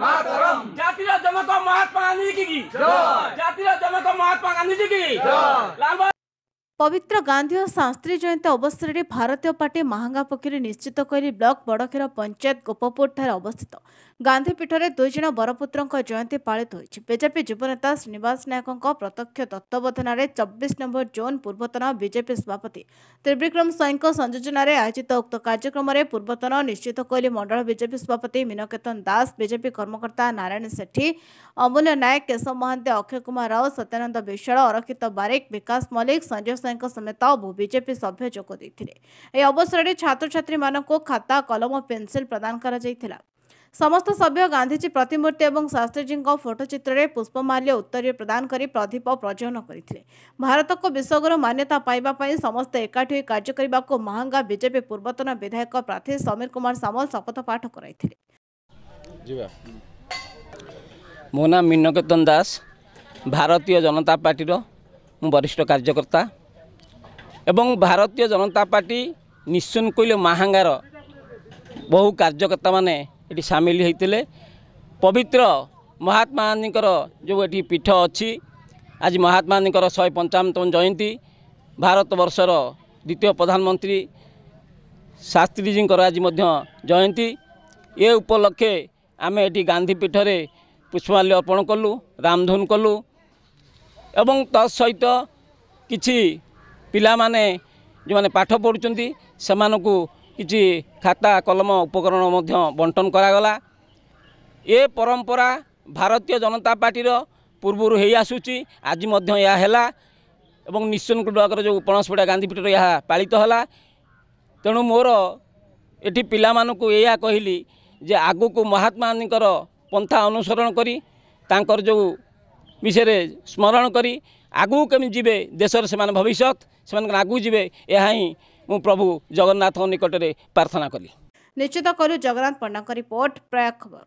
জাতির জনক মহাত্মা গান্ধী की জাতির জনক মহাত্মা গান্ধী की पवित्र गांधी और शास्त्री जयंती अवसर में भारतीय पार्टी महांगा पक्ष निश्चित कर ब्लॉक बड़खेर पंचायत गोपपुर ठारे अवस्थित गांधीपीठ में दुई जन बरपुत्रों जयंती पालित होती। बीजेपी युवनेता श्रीनिवास नायकों प्रत्यक्ष तत्वावधान में 24 नंबर जोन पूर्वतन बीजेपी सभापति त्रिविक्रम स्वाईं संयोजन में आयोजित उक्त कार्यक्रम में पूर्वतन निश्चित कोइली मंडल बीजेपी सभापति मीनकेतन दास, बीजेपी कर्मकर्ता नारायण सेठी, अमूल्य नायक, केशव महांती, अक्षय कुमार राव, सत्यानंद विश्वाल, अरक्षित बारिक, विकास मल्लिक, संजय साईं समेत बहु बीजेपी सभ्य जोग देते। अवसर में छात्र छात्री मानक खाता, कलम, पेंसिल प्रदान करा जायथिला। समस्त सभ्य गांधीजी प्रतिमूर्ति और शास्त्रीजी फोटोचित्र में पुष्पमाल्य उत्तर प्रदान कर प्रदीप प्रज्वलन करते। भारत को विश्वगुरु मान्यता पाइबा समस्त एकाठी होई कार्य करने को महांगा बीजेपी पूर्वतन विधायक प्रार्थी समीर कुमार सामल शपथ पाठ कराइथिले। मो नाम मीनकेतन दास, भारतीय जनता पार्टी मु वरिष्ठ कार्यकर्ता एवं भारतीय जनता पार्टी निशुल्क महांगार बहु कार्यकर्ता माने ये सामिल होते। पवित्र महात्मा गांधी जो ये पीठ अच्छी आज महात्मा गांधी 155तम जयंती, भारत वर्षर द्वितीय प्रधानमंत्री शास्त्रीजी आज जयंती। ये उपलक्षे आम ये गांधी पीठ रे पुष्पमाल्य अर्पण कलु, रामधुन कलु एवं तत्सहित किछि पिला माने जो माने पाठ पढ़ुचंती सेमानकु किछि खाता, कलम, उपकरण मध्य बंटन करागला। ये परंपरा भारतीय जनता पार्टी पूर्व हो आसूची, आज मध्य या हैला एवं निशुल्क ब्लॉक जो पणसपड़ा गांधीपीठ यह पालित है। तेणु मोर एटी पिला मानकु या कहली जे आगु को महात्मा गांधी पंथा अनुसरण करी तांकर जो विषय स्मरण करी आगु केमी जीवे देशर से भविष्य से आगु जीवे यह ही मु प्रभु जगन्नाथ निकट में प्रार्थना कली। निश्चित कलु जगन्नाथ पंडा रिपोर्ट प्रयाग खबर।